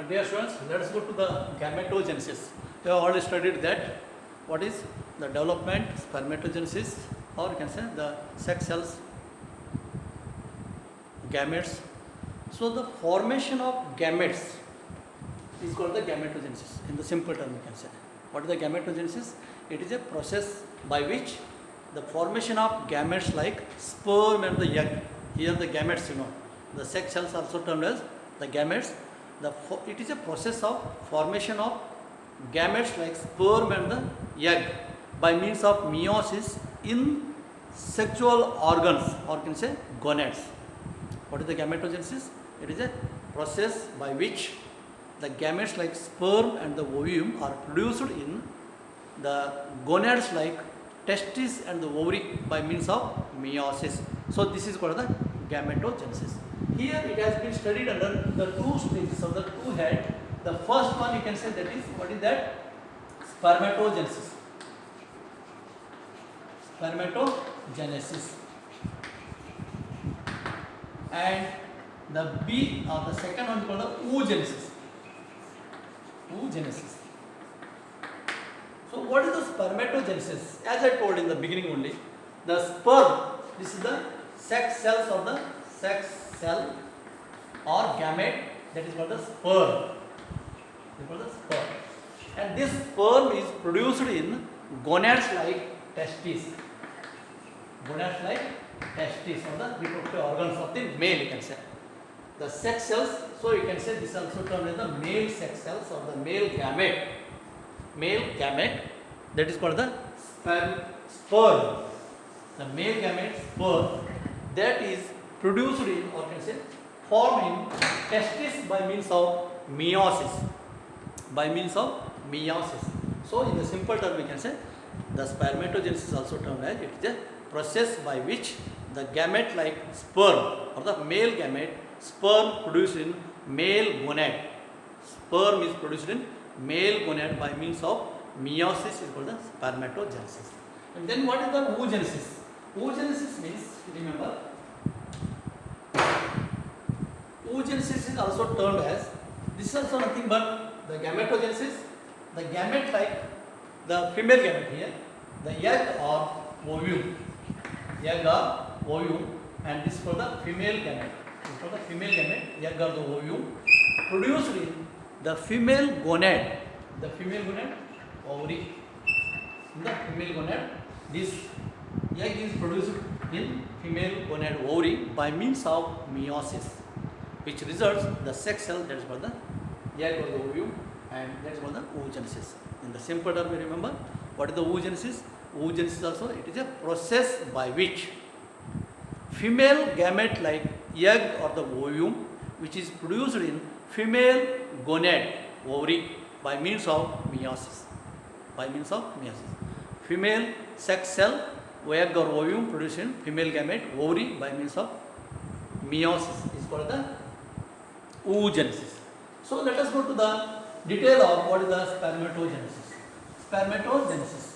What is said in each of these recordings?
Dear students, let us go to the gametogenesis. We have already studied that. What is the development, spermatogenesis, or you can say the sex cells, gametes. So the formation of gametes is called the gametogenesis. In the simple term, you can say. What is the gametogenesis? It is a process by which the formation of gametes like sperm and the egg. Here the gametes, the sex cells also termed as the gametes. It is a process of formation of gametes like sperm and the egg by means of meiosis in sexual organs, or you can say gonads. What is the gametogenesis? It is a process by which the gametes like sperm and the ovum are produced in the gonads like testes and the ovary by means of meiosis. So this is called the gametogenesis. Here it has been studied under the two stages of the two head. The first one you can say, that is, what is that? Spermatogenesis. Spermatogenesis. And the B or the second one is called the oogenesis. Oogenesis. So what is the spermatogenesis? As I told in the beginning only, the sperm, this is the sex cells of the sex cell or gamete, that is called the sperm. That is called the sperm. And this sperm is produced in gonads like testes. Gonads like testes, or the reproductive organs of the male, you can say. The sex cells, so you can say this also termed as the male sex cells or the male gamete. Male gamete, that is called the sperm. The male gamete sperm, that is produced in, or you can say formed in testis by means of meiosis. By means of meiosis. So in the simple term we can say the spermatogenesis is also termed as, it is a process by which the gamete like sperm or the male gamete, sperm produced in male gonad. Sperm is produced in male gonad by means of meiosis, is called the spermatogenesis. And then what is the oogenesis? Oogenesis means, remember, oogenesis is also termed as, this is also nothing but the gametogenesis. The gamete like the female gamete here, the egg or ovum. Egg or ovum, and this for the female gamete. This for the female gamete, egg or the ovum, produced in the female gonad. The female gonad, ovary. In the female gonad, this egg is produced in female gonad ovary by means of meiosis, which results the sex cell, that is called the egg or the ovum, and that is called the oogenesis. In the simple term, remember, what is the oogenesis? Oogenesis also, it is a process by which female gamete like egg or the ovum, which is produced in female gonad ovary by means of meiosis. By means of meiosis. Female sex cell, egg or ovum produced in female gamete ovary by means of meiosis is called the oogenesis. So let us go to the detail of what is the spermatogenesis. Spermatogenesis.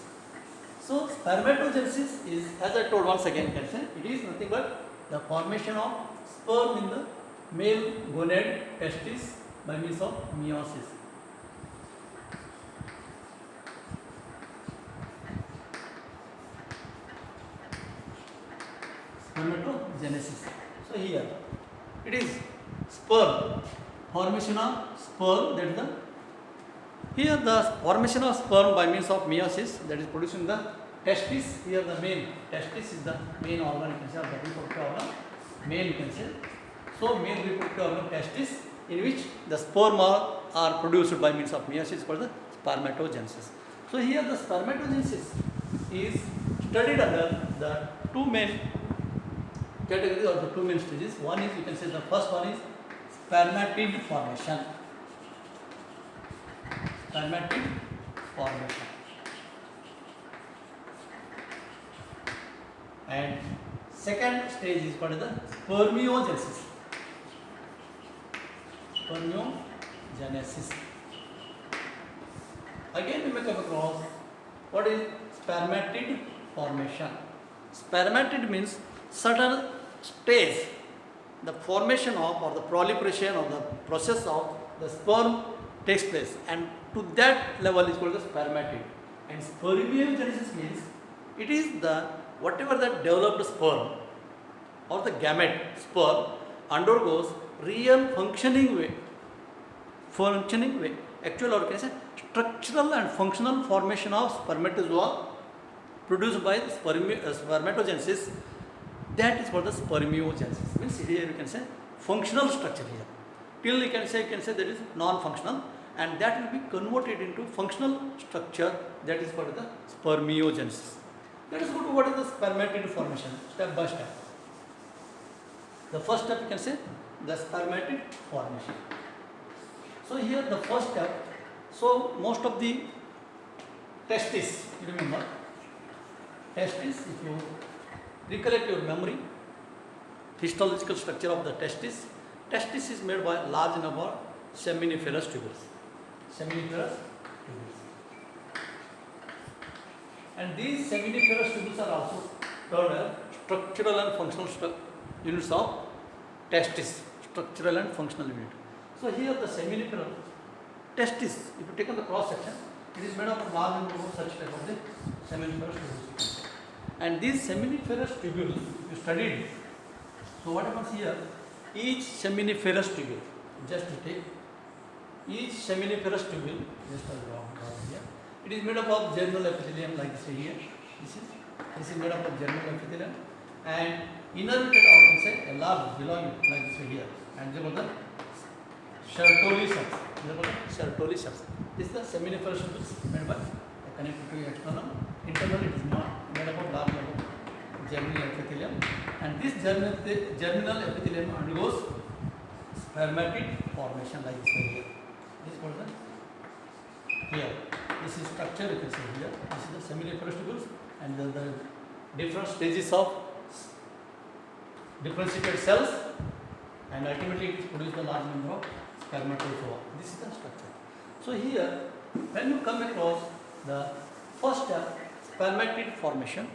So spermatogenesis is, as I told once again, it is nothing but the formation of sperm in the male gonad testis by means of meiosis. Spermatogenesis. So here it is sperm, formation of sperm, that is the, here the formation of sperm by means of meiosis, that is produced in the testis. Here the main testis is the main organ, you can say, or the reproductive organ, male, you can say. So male reproductive organ testis, in which the sperm are produced by means of meiosis, is called the spermatogenesis. So here the spermatogenesis is studied under the two main categories or the two main stages. One is, you can say, the first one is spermatid formation. Spermatid formation. And second stage is called the spermiogenesis. Spermiogenesis. Again we may come across what is spermatid formation. Spermatid means certain stage, the formation of or the proliferation of the process of the sperm takes place, and to that level is called the spermatid. And spermiogenesis means it is the whatever that developed sperm or the gamete sperm undergoes real functioning way, actual or can say structural and functional formation of spermatozoa produced by spermatogenesis. That is called the spermiogenesis. Means here you can say functional structure here. Till you can say that is non-functional, and that will be converted into functional structure. That is called the spermiogenesis. Let us go to what is the spermatid formation step by step. The first step you can say the spermatid formation. So here the first step. So most of the testis, you remember, testis, if you recollect your memory, histological structure of the testis. Testis is made by large number of seminiferous tubules. Seminiferous tubules. And these seminiferous tubules are also termed as structural and functional units of testis. Structural and functional unit. So here the seminiferous testis, if you take on the cross section, it is made up of large number of such type of the seminiferous tubules. And these seminiferous tubules, you studied. So what happens here? Each seminiferous tubule, just to take each seminiferous tubule, just a draw here. It is made up of germinal epithelium, like this here. This is made up of germinal epithelium, and innervated, or you can say a large belonging, like this here. And this is the Sertoli cells. Sertoli cells. This is the seminiferous tubules made by connected to external. Internally, it is not made up of large number of germinal epithelium, and this germinal epithelium undergoes spermatid formation, like this here. This is called the here. This is structure you can see here. This is the seminiferous tubules, and the different stages of differentiated cells, and ultimately it produces a large number of spermatozoa. This is the structure. So here, when you come across the first step, spermatid formation.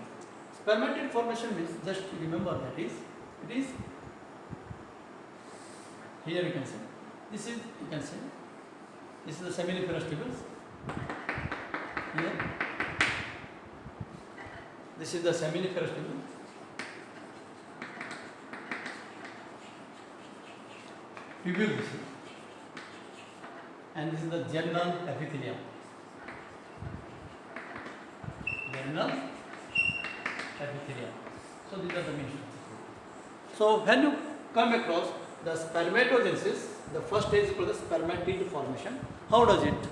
Spermatid formation means, just remember that is, it is here you can see. This is, you can see, this is the seminiferous tubules. Here, this is the seminiferous tubule. Tubule, this is, and this is the germinal epithelium. Germinal epithelium. So these are the main structures. So when you come across the spermatogenesis, the first stage is called the spermatid formation. How does it?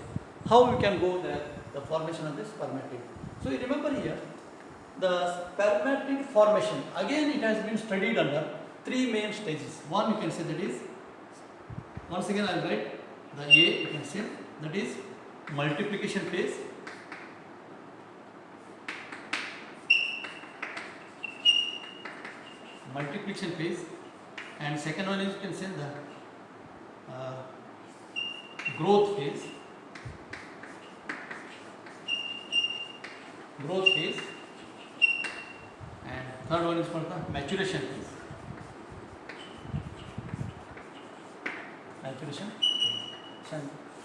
How we can go there? The formation of the spermatid. So you remember here, the spermatid formation. Again, it has been studied under three main stages. One you can say that is. Once again, I will write the A. You can say that is multiplication phase. Multiplication phase, and second one is you can say the growth phase. And third one is called the maturation phase.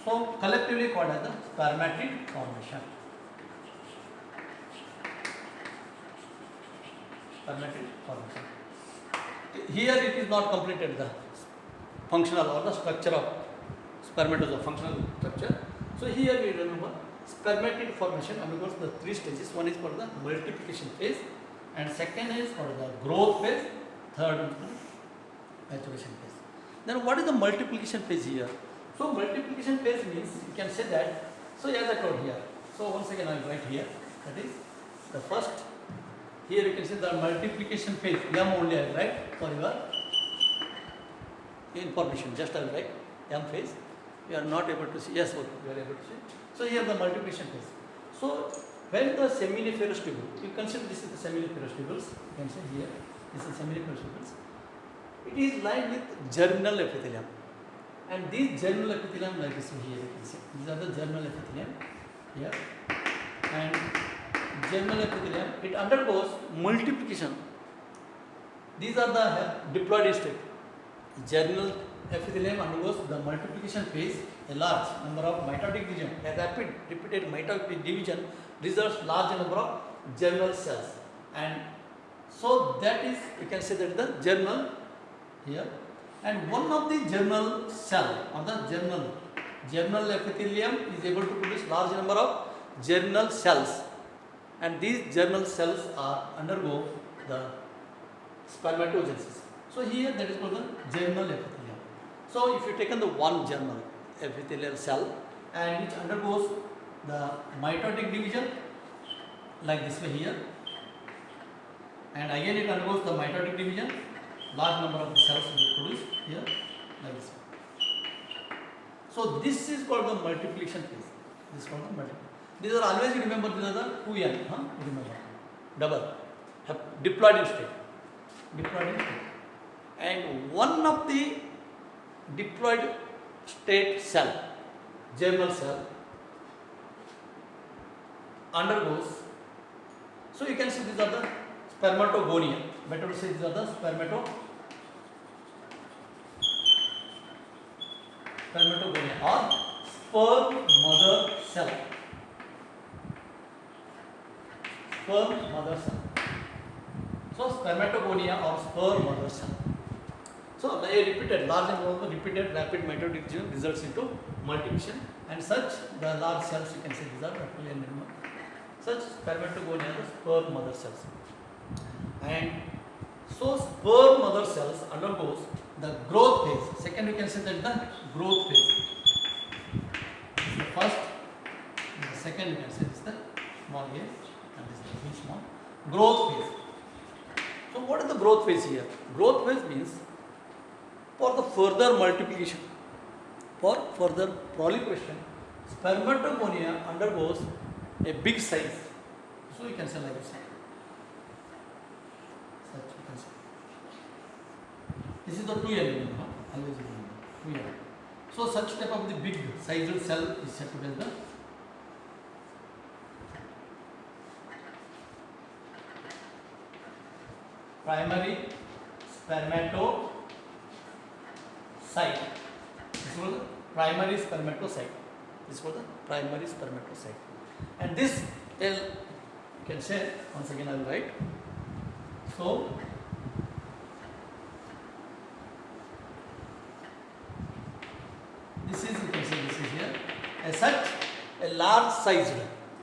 So collectively called as the spermatid formation. Spermatid formation. Here it is not completed, the functional or the structure of spermatozoa, functional structure. So here we remember spermatid formation undergoes the three stages. One is called the multiplication phase, and second is called the growth phase, third is the maturation phase. Then what is the multiplication phase here? So multiplication phase means you can say that, so as I told here, so once again I will write here, that is the first. Here you can see the multiplication phase, M only I will write for your information, just I will write M phase. You are not able to see, yes, okay, you are able to see. So here the multiplication phase. So when the seminiferous tubule, you consider this is the seminiferous tubules, you can say here, this is seminiferous tubules. It is lined with germinal epithelium, and these germinal epithelium, like this here you can see, these are the germinal epithelium here, and germinal epithelium, it undergoes multiplication. These are the diploid state. Germinal epithelium undergoes the multiplication phase, a large number of mitotic division, a rapid repeated mitotic division results large number of germinal cells, and so that is, you can say that the germinal here, and one of the germinal cell or the germinal epithelium is able to produce large number of germinal cells, and these germinal cells are undergo the spermatogenesis. So here that is called the germinal epithelium. So if you taken the one germinal epithelial cell and which undergoes the mitotic division like this way here, and again it undergoes the mitotic division, large number of the cells will be produced here like this. So this is called the multiplication phase. This is called the multiplication. These are always, you remember, these are the 2n, remember, double, diploid in state. Diploid in state. And one of the diploid state cell, germinal cell, undergoes, so you can see these are the spermatogonia. Better to say these are the spermatogonia or sperm mother cell. Sperm mother cell. So spermatogonia or sperm mother cell. So a repeated large number of repeated rapid mitotic division results into multiplication, and such the large cells, you can say these are roughly such spermatogonia are the sperm mother cells. And so sperm mother cells undergoes the growth phase. Second, you can say that the growth phase. The first, the second, you can say this is the small a and this is the very small growth phase. So what is the growth phase here? Growth phase means for the further multiplication, for further proliferation, spermatogonia undergoes a big size. So you can say like this. Such you can say. This is the 2n element, always remember 2n. So such type of the big sized cell is said to be the primary spermatocyte. This is called the primary spermatocyte. This is called the primary spermatocyte. And this L, you can say, once again I will write. So this is, you can say this is here, as such a large sized,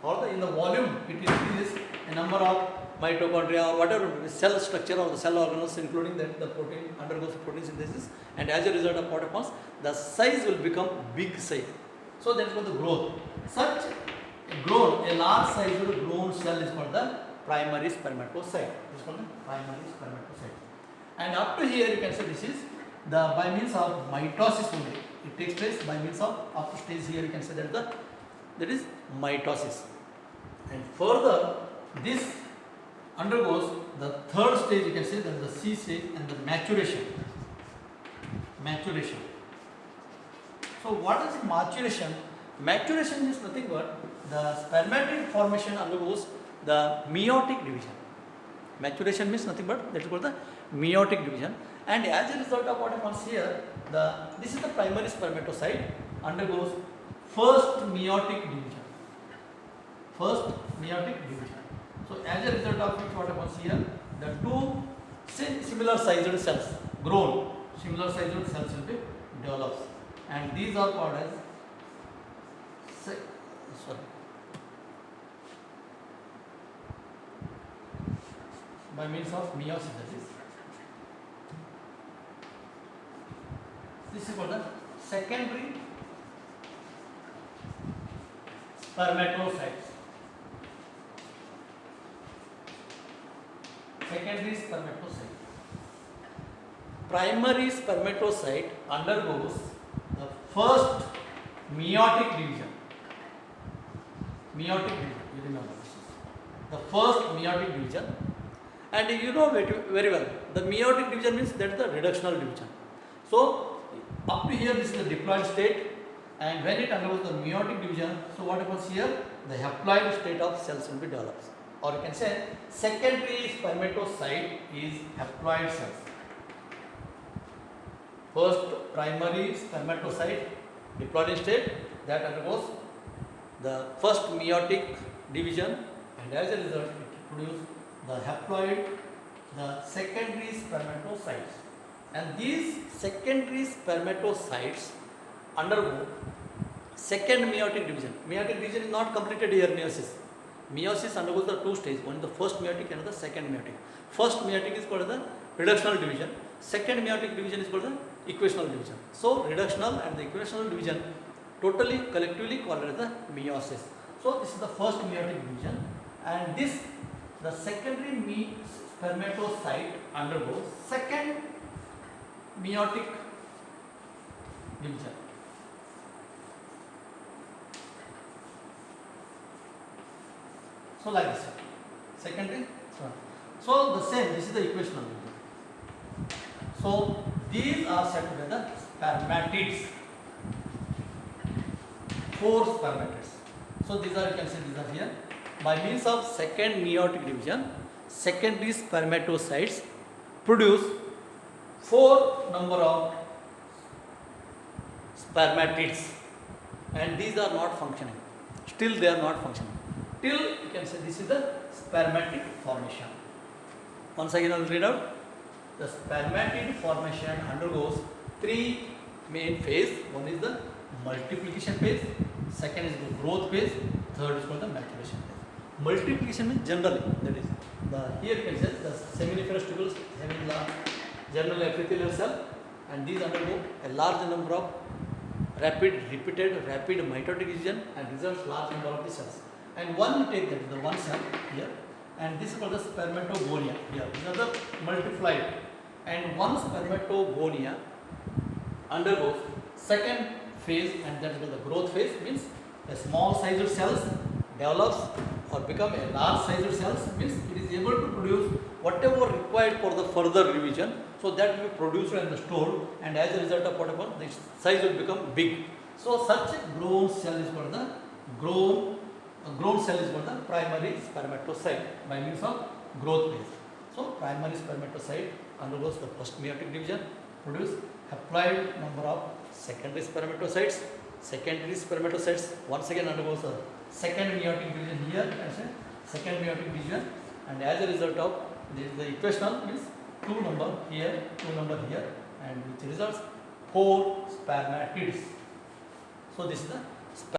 or in the volume it increases a number of mitochondria or whatever cell structure of the cell organelles, including that the protein undergoes protein synthesis, and as a result of what happens, the size will become big size. So that is called the growth. Such a large sized grown cell is called the primary spermatocyte. This is called the primary spermatocyte. And up to here you can say this is the by means of mitosis only. It takes place by means of up to stage here you can say that is mitosis. And further this undergoes the third stage, you can say that the C stage, and the maturation. Maturation. So what is maturation? Maturation is nothing but the spermatid formation undergoes the meiotic division. Maturation means nothing but that is called the meiotic division, and as a result of what happens here, this is the primary spermatocyte undergoes first meiotic division. First meiotic division. So as a result of which what happens here, the two similar sized cells grown, similar sized cells will be developed, and these are called as by means of meiosis. This is called the secondary spermatocytes. Secondary spermatocyte. Primary spermatocyte undergoes the first meiotic division. Meiotic division, you remember this is the first meiotic division, and you know very well the meiotic division means that is the reductional division. So up to here this is the diploid state, and when it undergoes the meiotic division, so what happens here, the haploid state of cells will be developed, or you can say secondary spermatocyte is haploid cells. first primary spermatocyte diploid state that undergoes the first meiotic division, and as a result it produces the haploid, the secondary spermatocytes, and these secondary spermatocytes undergo second meiotic division. Meiotic division is not completed here, meiosis. Meiosis undergoes the two stages, one is the first meiotic and the second meiotic. First meiotic is called the reductional division, second meiotic division is called the equational division. So reductional and the equational division totally collectively called as the meiosis. So this is the first meiotic division, and this the secondary spermatocyte undergoes second meiotic division. So like this, secondary. So the same. This is the equational division. So these are said to be the spermatids. 4 spermatids. So these are, you can say these are here. By means of second meiotic division, secondary spermatocytes produce 4 number of spermatids, and these are not functioning. Still they are not functioning. Till you can say this is the spermatid formation. Once again I will read out. The spermatid formation undergoes 3 main phases. One is the multiplication phase, second is the growth phase, third is called the maturation phase. Multiplication means generally, that is the here you can say the seminiferous tubules having the general epithelial cell, and these undergo a large number of repeated mitotic division and results large number of the cells. And one you take that is the one cell here, and this is called the spermatogonia here. These are the multiplied, and one spermatogonia undergoes second phase, and that is called the growth phase. Means a small sized cells develops or become a large sized cells, means it is able to produce whatever required for the further division. So that will be produced and stored, and as a result of whatever, the size will become big. So such a grown cell is called the grown cell is called the primary spermatocyte by means of growth phase. So primary spermatocyte undergoes the first meiotic division, produce haploid number of secondary spermatocytes. Secondary spermatocytes once again undergoes the second meiotic division here, as a second meiotic division, and as a result of this is the equational, means 2 number here, 2 number here, and which results 4 spermatids. So this is the